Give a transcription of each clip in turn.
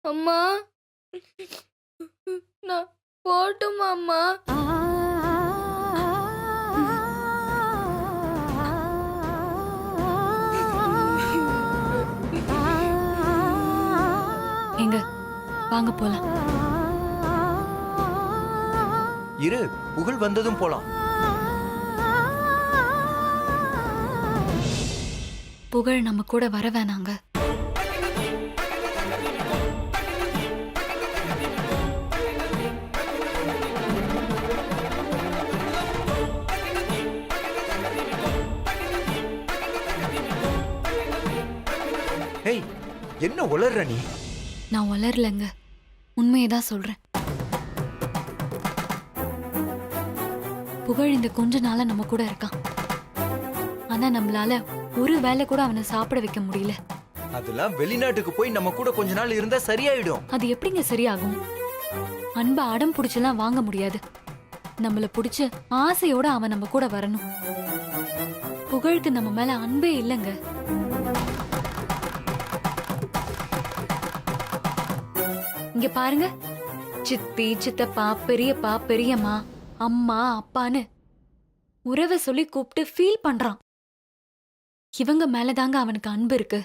அம்மா, நான் போட்டுமா அம்மா? எங்க வாங்க போலாம். இரு, புகழ் வந்ததும் போலாம். புகழ் நம்ம கூட வர வேணாங்க. ஏய், என்ன உளர்ற நீ? நான் வளரலங்க, உண்மையதான் சொல்றேன். புகழ் இந்த கொஞ்ச நாளா நம்ம கூட இருக்கான். ஆனா நம்மளால ஒரு வேளை கூட அவனை சாப்பிட வைக்க முடியல. அதெல்லாம் வெளிநாட்டுக்கு போய் நம்ம கூட கொஞ்ச நாள் இருந்தா சரியாயிடும். அது எப்படிங்க சரியாகும்? அன்பை அடம் பிடிச்செல்லாம் வாங்க முடியாது. நம்மள பிடிச்சு ஆசையோட அவன் நம்ம கூட வரணும். புகழுக்கு நம்ம மேல அன்பே இல்லைங்க. இங்க பாருங்க, சித்தி, சித்தப்பா, பெரியப்பா, பெரியம்மா, அம்மா, அப்பான்னு உறவை சொல்லி கூப்பிட்டு ஃபீல் பண்றான். இவங்க மேலதாங்க அவனுக்கு அன்பு இருக்கு.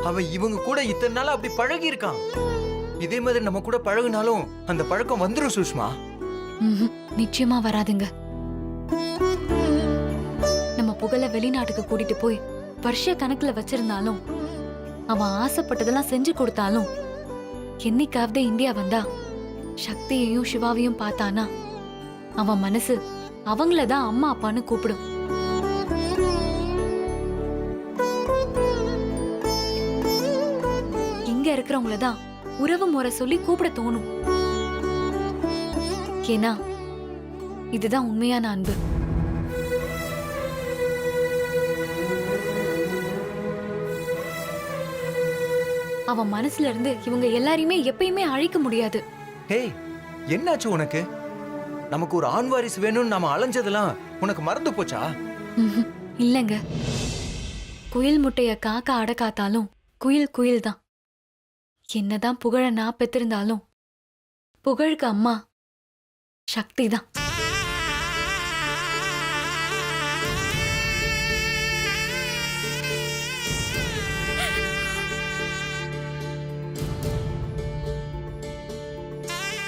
அவன் இவங்க கூட இத்தனை நாள் அப்படி பழகி இருக்கான். இதே மாதிரி நம்ம கூட பழகுனாலும் அந்த பழக்கம் வந்துரும் சுஷ்மா. நிச்சயமா வராதுங்க. நம்ம புகழ வெளிநாட்டுக்கு கூட்டிட்டு போய் வருஷ கணக்குல வச்சிருந்தாலும், அவன் ஆசைப்பட்டதெல்லாம் செஞ்சு கொடுத்தாலும், என்னைக்காவது இந்தியா வந்தா சக்தியையும் சிவாவையும் பார்த்தானா அவன் மனசு அவங்களதான் அம்மா அப்பான்னு கூப்பிடும். இங்க இருக்கிறவங்களதான் உறவு முறை சொல்லி கூப்பிட தோணும். ஏன்னா இதுதான் உண்மையான அன்பு. அவன் மனசுல இருந்து இவங்க எல்லாரையுமே எப்பயுமே அழிக்க முடியாது. ஹேய், என்னாச்சு உனக்கு? நமக்கு ஒரு ஆண் வாரிசு வேணும்னு நாம அலைஞ்சதெல்லாம் உனக்கு மறந்து போச்சா? இல்லங்க, குயில் முட்டைய காக்கா அடக்காத்தாலும் குயில் குயில் தான். என்னதான் புகழ நான் பெற்றிருந்தாலும் புகழுக்கு அம்மா சக்தி தான்.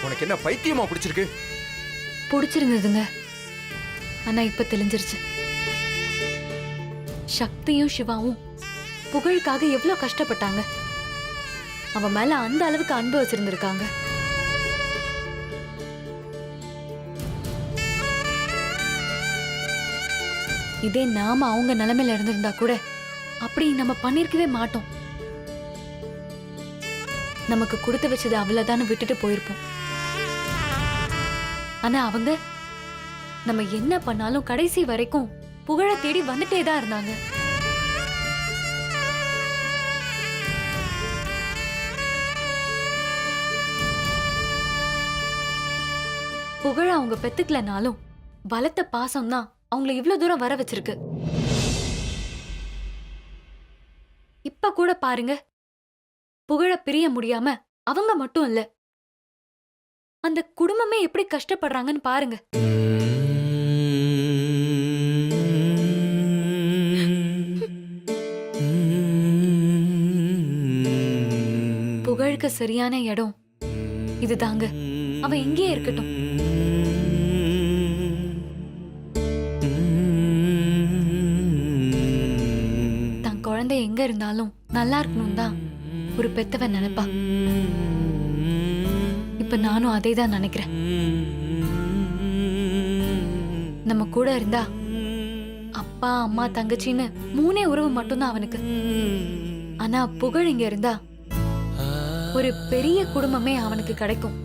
உனக்கு என்ன பைத்தியமா பிடிச்சிருக்கு? பிடிச்சிருந்ததுங்க, ஆனா இப்ப தெளிஞ்சிருச்சு. சக்தியும் சிவாவும் புகழுக்காக எவ்வளவு கஷ்டப்பட்டாங்க. அவன் மேல அந்த அளவுக்கு அன்பு வச்சிருந்திருக்காங்க. இதே நாம அவங்க நிலைமையில இருந்திருந்தா கூட அப்படி நம்ம பண்ணிருக்கவே மாட்டோம். நமக்கு கொடுத்து வச்சது அவ்வளவுதான்னு விட்டுட்டு போயிருப்போம். ஆனா அவங்க நம்ம என்ன பண்ணாலும் கடைசி வரைக்கும் புகழ தேடி வந்துட்டே தான் இருந்தாங்க. புகழ அவங்க பெத்துக்கலனாலும் பலத்த பாசம் தான் அவங்களை இவ்வளவு தூரம் வர வச்சிருக்கு. இப்ப கூட பாருங்க, புகழ பிரிய முடியாம அவங்க மட்டும் இல்ல, அந்த குடும்பமே எப்படி கஷ்டப்படுறாங்கன்னு பாருங்க. புகழுக்கு சரியான இடம் இதுதாங்க. அவன் இங்கே இருக்கட்டும். தன் குழந்தை எங்க இருந்தாலும் நல்லா இருக்கணும் தான் ஒரு பெத்தவன் நினைப்பா. இப்ப நானும் அதே தான் நினைக்கிறேன். நம்ம கூட இருந்தா அப்பா, அம்மா, தங்கச்சின்னு மூணே உறவு மட்டும்தான் அவனுக்கு. ஆனா புகழ் இங்க இருந்தா ஒரு பெரிய குடும்பமே அவனுக்கு கிடைக்கும்.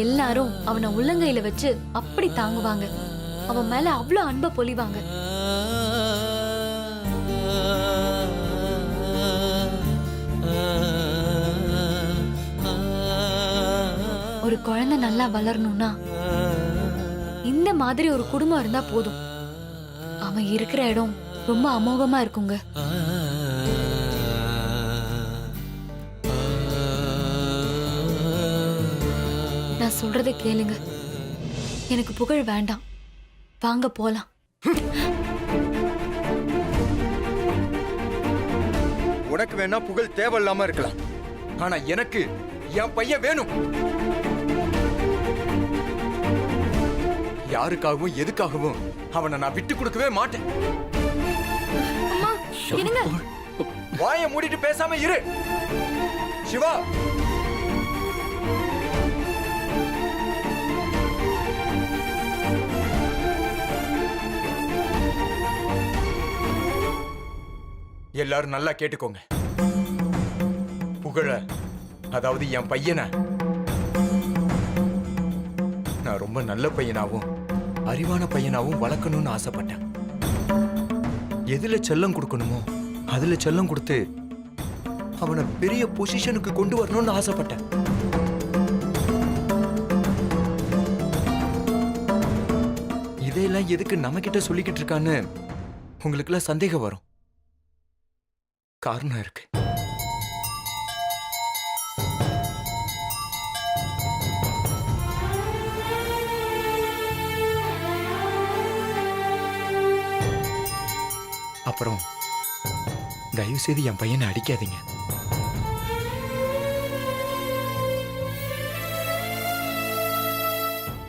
எல்லாரும் அவனை உள்ளங்கையில வச்சு அப்படி தாங்குவாங்க. அவன் மேல அவ்வளவு அன்பை பொழிவாங்க. ஒரு குழந்தை நல்லா வளரணும்னா இந்த மாதிரி ஒரு குடும்பம் இருந்தா போதும். அவன் இருக்கிற இடம் ரொம்ப அமோகமா இருக்குங்க. நான் சொல்றதை கேளுங்க. எனக்கு புகழ் வேண்டாம். வாங்க போலாம். உனக்கு வேணா புகழ் தேவையில்லாம இருக்கலாம், ஆனா எனக்கு என் பையன் வேணும். யாருக்காகவும் எதுக்காகவும் அவனை நான் விட்டு கொடுக்கவே மாட்டேன். அம்மா, என்னங்க? வாயை மூடிட்டு பேசாம இரு சிவா. எல்லாரும் நல்லா கேட்டுக்கோங்க. புகழ, அதாவது என் பையனை நான் ரொம்ப நல்ல பையனாவும் அறிவான பையனாவும் வளர்க்கணும்னு ஆசைப்பட்டேன். எதுல செல்லம் கொடுக்கணுமோ அதுல செல்லம் கொடுத்து அவனை பெரிய பொசிஷனுக்கு கொண்டு வரணும்னு ஆசைப்பட்டேன். இதையெல்லாம் எதுக்கு நம்ம கிட்ட சொல்லிக்கிட்டு இருக்கான்னு உங்களுக்குலாம் சந்தேகம் வரும். காரணம் இருக்கு. அப்புறம் தயவு செய்து என் பையனை அடிக்காதீங்க.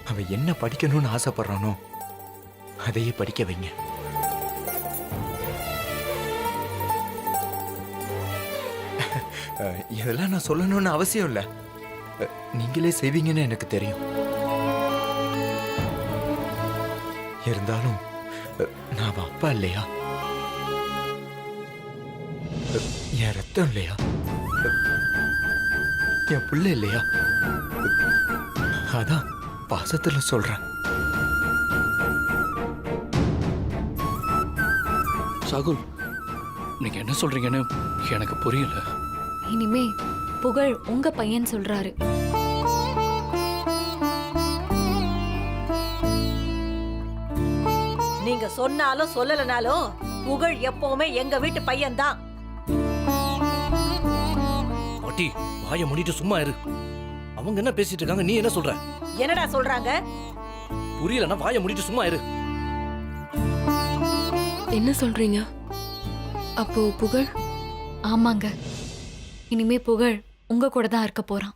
அவன் என்ன படிக்கணும்னு ஆசைப்படுறானோ அதையே படிக்க வைங்க. இதெல்லாம் நான் சொல்லணும்னு அவசியம் இல்லை. நீங்களே செய்வீங்கன்னு எனக்கு தெரியும். இருந்தாலும் நான் அவன் அப்பா இல்லையா? என் ரத்தம் இல்லையா? என் பிள்ளை இல்லையா? அதான் பாசத்துல சொல்றேன். சாகுல், நீங்க என்ன சொல்றீங்கன்னு எனக்கு புரியல. இனிமே புகழ் உங்க பையன் சொல்றாரு. நீங்க சொன்னாலும் சொல்லலனாலும் புகழ் எப்பவுமே எங்க வீட்டு பையன்தான். பாட்டி, வாயை மூடிட்டு சும்மா இரு. அவங்க என்ன பேசிட்டு இருக்காங்க, நீ என்ன சொல்ற? என்னடா சொல்றாங்க? புரியலன்னா வாயை மூடிட்டு சும்மா இரு. என்ன சொல்றீங்க? அப்போ புகழ்? ஆமாங்க, இனிமே புகழ் உங்க கூட தான் இருக்க போறான்.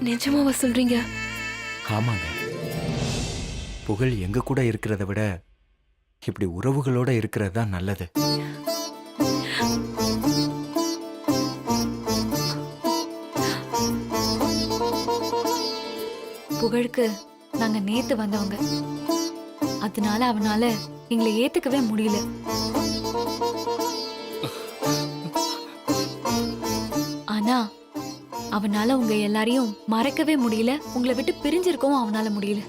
நிஜமாவா சொல்றீங்க? ஆமாங்க, புகழ் எங்க கூட இருக்கிறத விட இப்படி உறவுகளோட இருக்கிறது தான் நல்லது. புகழுக்கு நாங்க நேத்து வந்தவங்க, அதனால அவனால எங்களை ஏத்துக்கவே முடியல. ஆனா அவனால உங்க எல்லாரையும் மறக்கவே முடியல. உங்களை விட்டு பிரிஞ்சிருக்கவும் அவனால முடியல.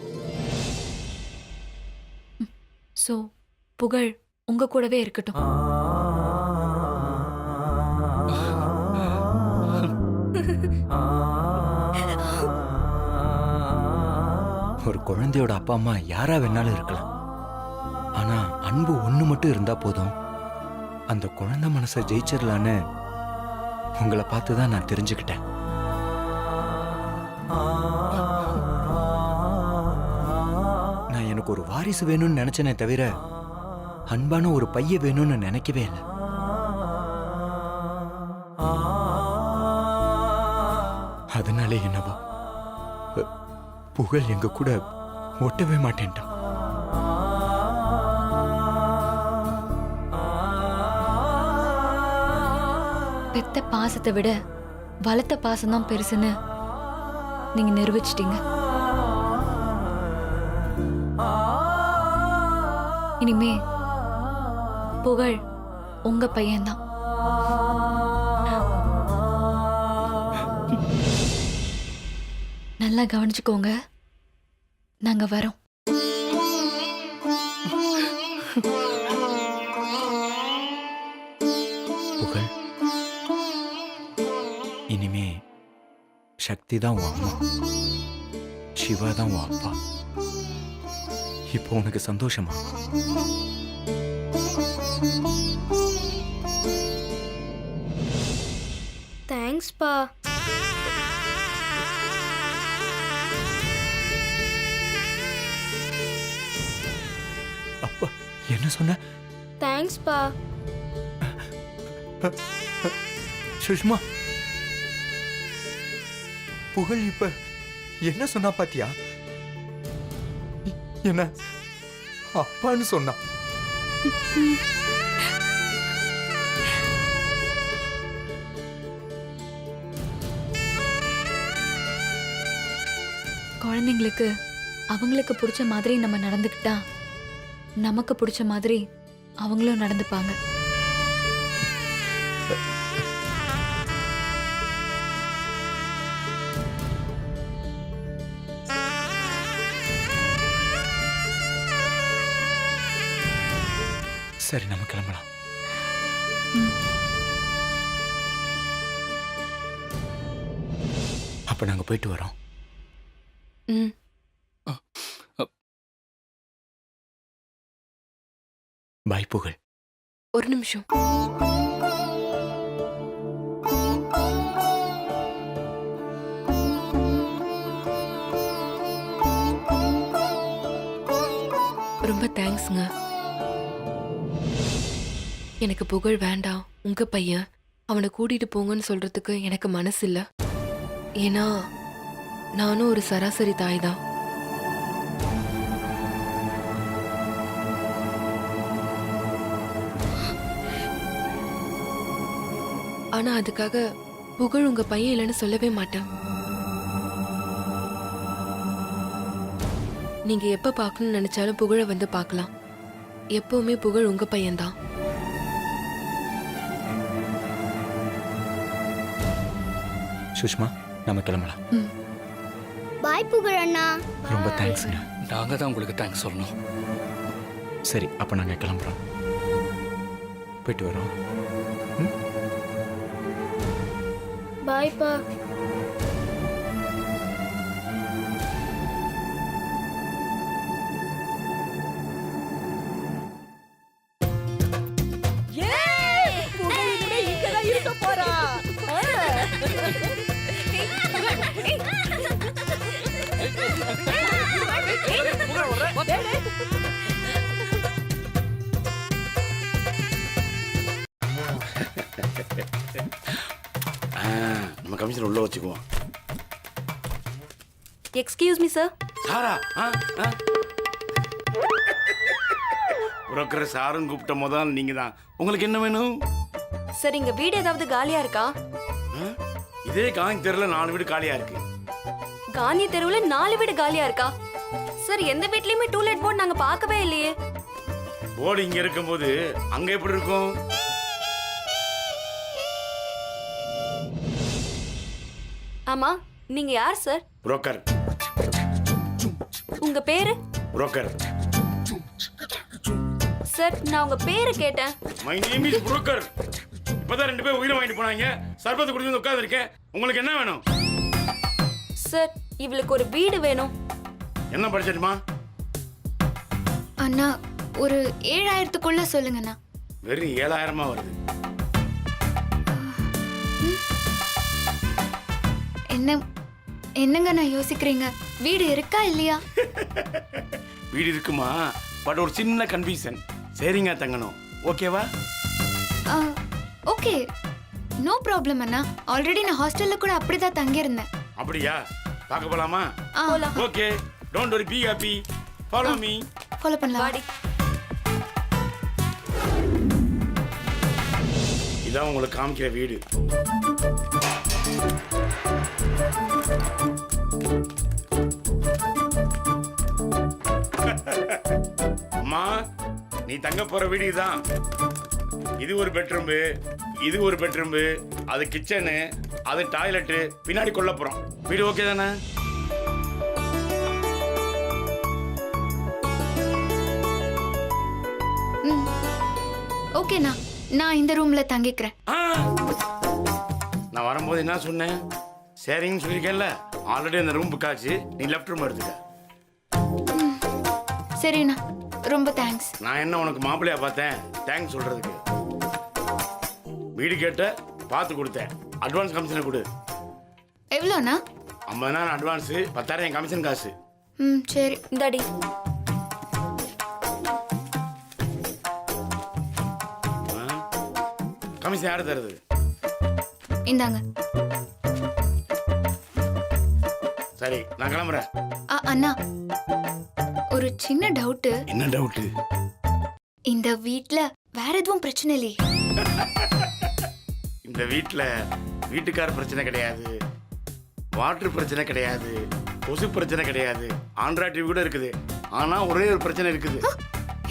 சோ புகழ் உங்க கூடவே இருக்கட்டும். ஒரு குழந்தையோட அப்பா அம்மா யாரா வேணாலும் இருக்கலாம், ஆனா அன்பு ஒண்ணு மட்டும் இருந்தா போதும். அந்த குழந்தை மனசை ஜெயிச்சிடலான்னு உங்களை பார்த்து தான் நான் தெரிஞ்சுக்கிட்டேன். நான் எனக்கு ஒரு வாரிசு வேணும்னு நினைச்சேனே தவிர அன்பான ஒரு பையன் வேணும்னு நினைக்கவே இல்லை. அதனாலே என்னவோ புகழ் எங்க கூட ஒட்டவே மாட்டேன்ட்டான். பெத்த பாசத்தை விட வளர்த்த பாசம் தான் பெருசுன்னு நீங்க நிரூபிச்சிட்டீங்க. இனிமே புகழ் உங்க பையன்தான். நல்லா கவனிச்சுக்கோங்க. நாங்க வரோம். சக்தி தான் உன் அம்மா, சிவா தான் உன் அப்பா. இப்போ உனக்கு சந்தோஷமா? தேங்க்ஸ்ப்பா. அப்பா என்ன சொன்ன? தேங்க்ஸ்ப்பா. சுஷ்மா, புகழ் இப்ப என்ன சொன்னா பாத்தியா? என்ன அப்பான்னு சொன்னா. குழந்தைங்களுக்கு அவங்களுக்கு பிடிச்ச மாதிரி நம்ம நடந்துக்கிட்டா நமக்கு பிடிச்ச மாதிரி அவங்களும் நடந்துப்பாங்க. சரி, நம்ம கிளம்பலாம். அப்ப நாங்க போயிட்டு வரோம். ம். பாய் புகழ். ஒரு நிமிஷம். ரொம்ப தேங்க்ஸ்ங்க. எனக்கு புகழ் வேண்டாம், உங்க பையன், அவனை கூட்டிட்டு போங்கன்னு சொல்றதுக்கு எனக்கு மனசு இல்ல. ஏன்னா நானும் ஒரு சராசரி தாய் தான். ஆனா அதுக்காக புகழ் உங்க பையன் இல்லைன்னு சொல்லவே மாட்டேன். நீங்க எப்ப பார்க்கணும்னு நினைச்சாலும் புகழை வந்து பார்க்கலாம். எப்பவுமே புகழ் உங்க பையன்தான். சுஷ்மா, நம்ம கிளம்பலாம். பாய் புகழ் அண்ணா. ரொம்ப தேங்க்ஸ்ங்க. நாங்க தான் உங்களுக்கு தேங்க்ஸ் சொல்லணும். சரி, அப்ப நாங்க கிளம்புறோம். போயிட்டு வரோம். பாய்ப்பா. நம்ம கமிஷனர் உள்ள வச்சுக்குவோம். Excuse me sir. சாரா? புரோக்கர் சாருன்னு கூப்பிட்ட முதல் நீங்க தான். உங்களுக்கு என்ன வேணும்? சார், இங்க வீடு ஏதாவது காலியா இருக்கா? இதே காந்தி தெருல 4 வீடு காலியா இருக்கு. காந்தி தெருவுல 4 வீடு காலியா இருக்கா? சார், எந்த வீட்லயுமே டூலெட் போர்டு நாங்க பார்க்கவே இல்லையே. போர்டு இங்க இருக்கும்போது அங்க எப்படி இருக்கும்? ஆமா, நீங்க யார் சார்? புரோக்கர். உங்க பேரு? புரோக்கர். சார், நான் உங்க பேரு கேட்டேன். My name is broker. இப்பதான் 2 பேர் உயிரை வாங்கிட்டு போனாங்க. சர்பத்து குடிச்சு உட்கார்ந்து இருக்கேன். உங்களுக்கு என்ன வேணும்? சார், இவளுக்கு ஒரு வீடு வேணும். என்ன படிச்சிட்டுமா? அண்ணா, ஒரு 7000க்குள்ள சொல்லுங்கண்ணா. வெறும் 7000 வருது. என்னங்க நான் யோசிக்கிறீங்க? வீடு இருக்கா இல்லையா? வீடு இருக்குமா, பட் ஒரு சின்ன கன்ஃபியூஷன். சரிங்க தங்கணும், ஓகேவா? ஓகே, நோ ப்ராப்ளம் அண்ணா. ஆல்ரெடி நான் ஹாஸ்டல்ல கூட அப்படிதான் தங்கியிருந்தேன். அப்படியா? பார்க்க போலாமா? போலாம். Okay, don't worry, be happy, follow me. Follow பண்ணலாம். வாடி. இதான் உங்களுக்கு காமிக்கிற வீடு. அம்மா, நீ தங்க போற வீடு இதுதான். இது ஒரு பெட்ரூம், இது ஒரு பெட்ரூம், அது கிச்சனு, அது டாய்லெட், பின்னாடி கொல்லப்புறம். வீடு ஓகே தானே? ஓகேண்ணா, நான் இந்த ரூம்ல தங்கிக்கிறேன். நான் வரும்போது என்ன சொன்னேன்? சரின்னு சொல்லியிருக்கேன்ல, ஆல்ரெடி அந்த ரூம் புக் ஆச்சு. நீ லெஃப்ட் ரூம் எடுத்துக்க. சரிண்ணா, ரொம்ப தேங்க்ஸ். நான் என்ன உனக்கு மாப்பிள்ளையா பார்த்தேன் தேங்க்ஸ் சொல்றதுக்கு? வீடு கேட்ட பார்த்து கொடுத்தேன். அட்வான்ஸ் கமிஷனை கொடு. எவ்வளோண்ணா? 50,000 அட்வான்ஸ், 10,000 என் கமிஷன் காசு. ம், சரி. இந்தாடி. கமிஷன் யாரு தருது? இந்தாங்க. சரி, நான் கிளம்புறேன். அண்ணா, ஒரு சின்ன டவுட்டு. என்ன டவுட்டு? இந்த வீட்ல வேற எதுவும் பிரச்சனை இல்லையே? இந்த வீட்டுக்கார பிரச்சனை கிடையாது, வாட்டர் பிரச்சனை கிடையாது, கொசு பிரச்சனை கிடையாது, ஆண்ட்ராய்ட் டிவி கூட இருக்குது. ஆனா ஒரே ஒரு பிரச்சனை இருக்குது.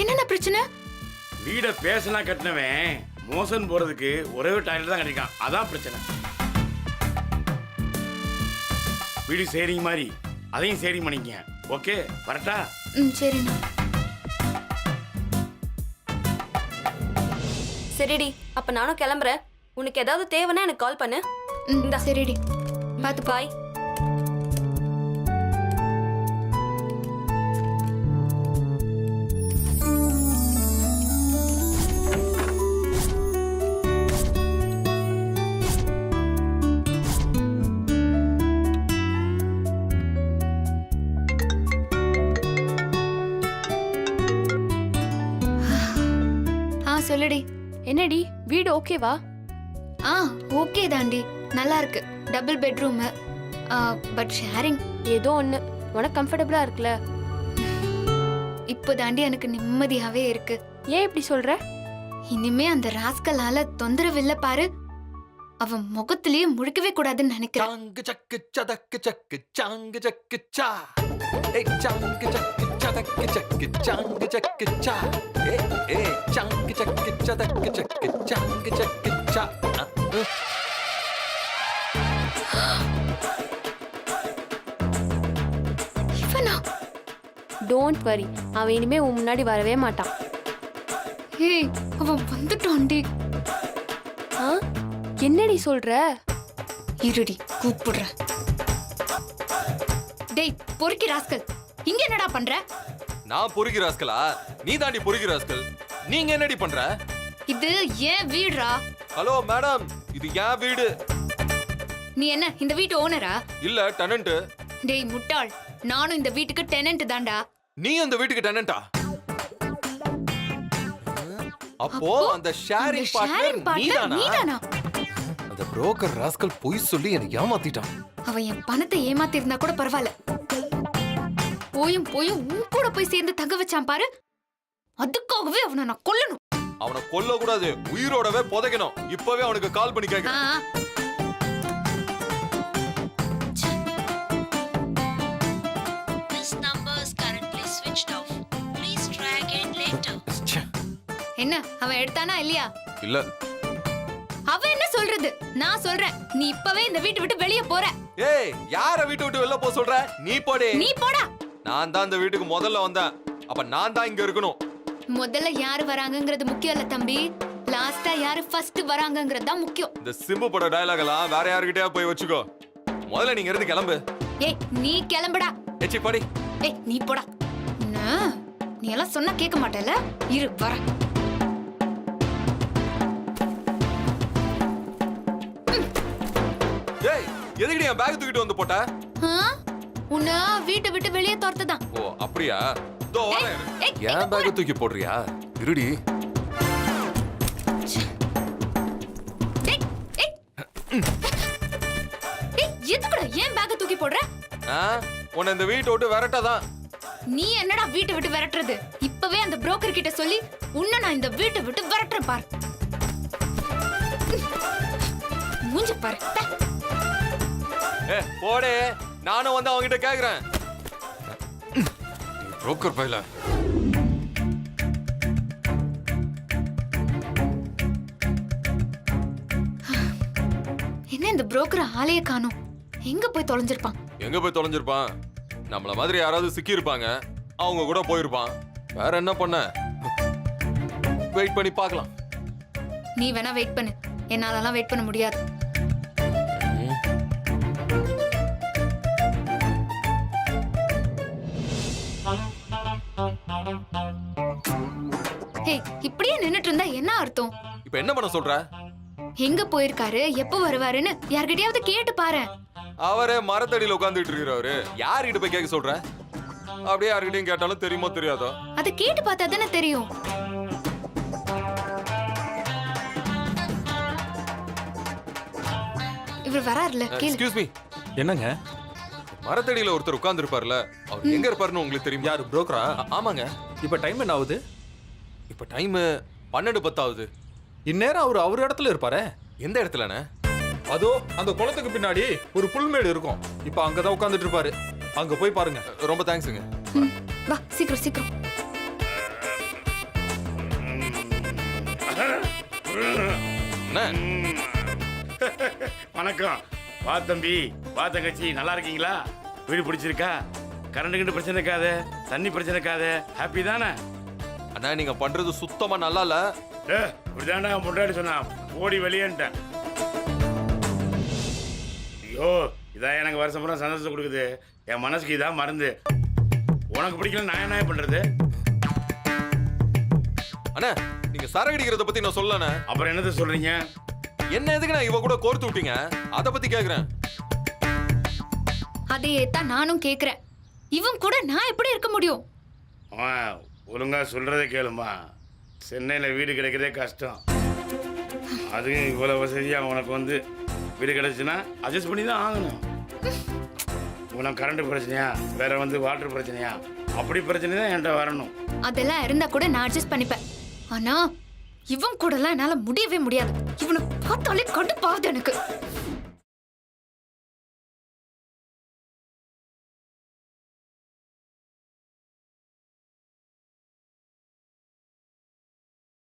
என்னென்ன பிரச்சனை? வீட பேசினா கட்டினவன் மோசன் போறதுக்கு ஒரே ஒரு டாய்லெட் தான் கிடைக்கும். அதான் பிரச்சனை. வீடு சேரிங் மாதிரி அதையும் சேரிங் பண்ணிக்க. ஓகே, வரட்டா? ம், சரிண்ணா. சரிடி, அப்ப நானும் கிளம்புறேன். உனக்கு ஏதாவது தேவைன்னா எனக்கு கால் பண்ணு. ம், சரிடி. பார்த்து பாய். சொல்லுடி. என்னடி வீடு ஓகேவா? ஓகே தாண்டி, நல்லா இருக்கு. Double bedroom, but sharing. ஏதோ ஒண்ணு உனக்கு கம்ஃபர்டபுளா இருக்குல்ல? இப்போ தாண்டி எனக்கு நிம்மதியாவே இருக்கு. ஏன் இப்படி சொல்ற? இனிமே அந்த ராஸ்கலால தொந்தரவு இல்ல பாரு. அவன் முகத்திலேயே முழிக்கவே கூடாதுன்னு நினைக்கிறேன். சாங்கு சக்கு சதக்கு சக்கு சாங்கு சக்கு சா. ஏய் சாங்கு சக்கு சதக்கு சக்கு சாங்கு சக்கு சா. ஏய் சாங்கு சக்கு சதக்கு சக்கு சாங்கு சக்கு சா. இவனா? டோன்ட் வரி, அவன் இனிமே உன் முன்னாடி வரவே மாட்டான். ஏய், அவன் வந்துட்டான்டி. என்னடி சொல்ற? இருடி, கூப்பிடுறேன். டேய் பொறுக்கி ராஸ்கல், இங்க என்னடா பண்ற? நான் பொறுக்கி ராஸ்கலா? நீ தாண்டி பொறுக்கி ராஸ்கல். நீங்க என்னடி பண்ற? இது ஏன் வீடுடா? ஹலோ மேடம், இது என் வீடு. நீ என்ன இந்த வீட்டு ஓனரா? இல்ல, டெனன்ட். டேய் முட்டாள், நானும் இந்த வீட்டுக்கு டெனன்ட் தான்டா. நீ அந்த வீட்டுக்கு டெனன்ட்டா? அப்போ அந்த ஷேரிங் பார்ட்னர் நீதானா? அந்த புரோக்கர் ராஸ்கல் பொய் சொல்லி எனக்கு ஏமாத்திட்டான். அவன் என் பணத்தை ஏமாத்தி இருந்தா கூட பரவாயில்ல. போயும் உன் கூட போய் சேர்ந்து தங்க வச்சான் பாரு. அதுக்காகவே அவனை நான் கொல்லணும். அவனை கொல்ல கூடாது, உயிரோடவே புதைக்கணும். இப்பவே அவனுக்கு கால் பண்ணி கேட்க. என்ன அவன் எடுத்தானா இல்லையா? இல்ல. அவன் என்ன சொல்றது? நான் சொல்றேன், நீ இப்பவே இந்த வீட்டை விட்டு வெளியே போற. ஏய், யார வீட்டை விட்டு வெளில போக சொல்ற? நீ போடி. நீ போடா. நான் தான் இந்த வீட்டுக்கு முதல்ல வந்தேன். அப்ப நான் தான் இங்க இருக்கணும். முதல்ல யாரு வராங்கங்கிறது முக்கியம் இல்ல தம்பி. லாஸ்டா யாரு ஃபர்ஸ்ட் வராங்கங்கிறது தான் முக்கியம். இந்த சிம்பு பட டயலாக் எல்லாம் வேற யார்கிட்டயா போய் வச்சுக்கோ. முதல்ல நீங்க இருந்து கிளம்பு. ஏய், நீ கிளம்புடா. ஏச்சி படி. ஏய், நீ போடா. நீ எல்லாம் சொன்னா கேட்க மாட்டேல. இரு வர. ஏய், எதுக்கு என் பேக் தூக்கிட்டு வந்து போட்ட? உன்னை வீட்டை விட்டு வெளியே துரத்துதான். ஓ, அப்படியா? தோ வரேன். ஏய், என் பேக் தூக்கி போடுறியா? இருடி. எதுக்குடா ஏன் பேக்க தூக்கி போடுற? உன்னை இந்த வீட்டை விட்டு விரட்டாதான். நீ என்னடா வீட்டை விட்டு விரட்டுறது? இப்பவே அந்த புரோக்கர் கிட்ட சொல்லி உன்னை நான் இந்த வீட்டை விட்டு விரட்டுறேன் பார். மூஞ்சி பாரு. போடே, நானும் வந்து அவங்க கிட்ட கேக்குறேன். புரோக்கர் பையல. என்ன இந்த புரோக்கர் ஆளைய காணோம்? எங்க போய் தொலைஞ்சிருப்பான்? எங்க போய் தொலைஞ்சிருப்பான்? நம்மள மாதிரி யாராவது சிக்கி இருப்பாங்க, அவங்க கூட போயிருப்பான். வேற என்ன பண்ண? வெயிட் பண்ணி பார்க்கலாம். நீ வேணா வெயிட் பண்ணு, என்னாலலாம் வெயிட் பண்ண முடியாது. ஏய் இப்படியே நின்னுட்டு இருந்தா என்ன அர்த்தம்? இப்ப என்ன பண்ண சொல்ற? எங்க போயிருக்காரு, எப்போ வருவாருன்னு யார்கிட்டயாவது கேட்டு பாரு. அவரே மரத்தடியில உட்கார்ந்துட்டு இருக்கிறவரு யார்கிட்ட போய் கேட்க சொல்ற? அப்படியே யார்கிட்டயும் கேட்டாலும் தெரியுமோ தெரியாதோ? அதை கேட்டு பார்த்தா தானே தெரியும். இவர் வராருல கேளு. எக்ஸ்கியூஸ் மீ, என்னங்க? மரத்தடியில ஒருத்தர் உட்கார்ந்து இருப்பார்ல, அவர் எங்க இருப்பாருன்னு உங்களுக்கு தெரியும்? யாரு புரோக்கரா? ஆமாங்க. இப்ப டைம் என்ன ஆகுது? இப்ப டைம் 12:10 ஆகுது. இந்நேரம் அவர் இடத்துல இருப்பாரே. எந்த இடத்துலண்ணே? அதோ அந்த குளத்துக்கு பின்னாடி ஒரு புல்மேடு இருக்கும். இப்ப அங்கதான் உட்கார்ந்துட்டு இருப்பாரு. அங்க போய் பாருங்க. ரொம்ப தேங்க்ஸுங்க. வா சீக்கிரம் சீக்கிரம். அண்ணே, வணக்கம். வா தம்பி, வா தங்கச்சி, நல்லா இருக்கீங்களா? வீடு பிடிச்சிருக்கா? கரண்ட் கிட்ட பிரச்சனை இருக்காது, தண்ணி பிரச்சனை இருக்காது, ஹாப்பி தானே? அண்ணா நீங்க பண்றது சுத்தமா நல்லா இல்ல. இப்படிதாண்டா முன்னாடி சொன்னா ஓடி வெளியேன்ட்டேன். ஐயோ, இதான் எனக்கு வருஷம் பூரா சந்தோஷத்தை கொடுக்குது. என் மனசுக்கு இதான் மருந்து. உனக்கு பிடிக்கல, நான் என்ன பண்றது? அண்ணா நீங்க சரக்கு அடிக்கிறத பத்தி நான் சொல்லண்ணே. அப்புறம் என்னது சொல்றீங்க? என்ன எதுக்கு நான் இவ கூட கோர்த்து விட்டீங்க? அத பத்தி கேக்குறேன். அதையே தான் நானும் கேக்குறேன். இவன் கூட நான் எப்படி இருக்க முடியும்? ஒழுங்கா சொல்றதை கேளுமா. சென்னையில் வீடு கிடைக்கிறதே கஷ்டம். அதுவும் இவ்வளோ வசதியாக உனக்கு வந்து வீடு கிடைச்சுன்னா அட்ஜஸ்ட் பண்ணி தான் ஆகணும். உனக்கு கரண்ட் பிரச்சனையா, வேற வந்து வாட்டர் பிரச்சனையா, அப்படி பிரச்சனை தான் என்கிட்ட வரணும். அதெல்லாம் இருந்தா கூட நான் அட்ஜஸ்ட் பண்ணிப்பேன். ஆனா இவன் கூடலாம் என்னால முடியவே முடியாது. இவனை பார்த்தாலே கடுப்பாகுது எனக்கு.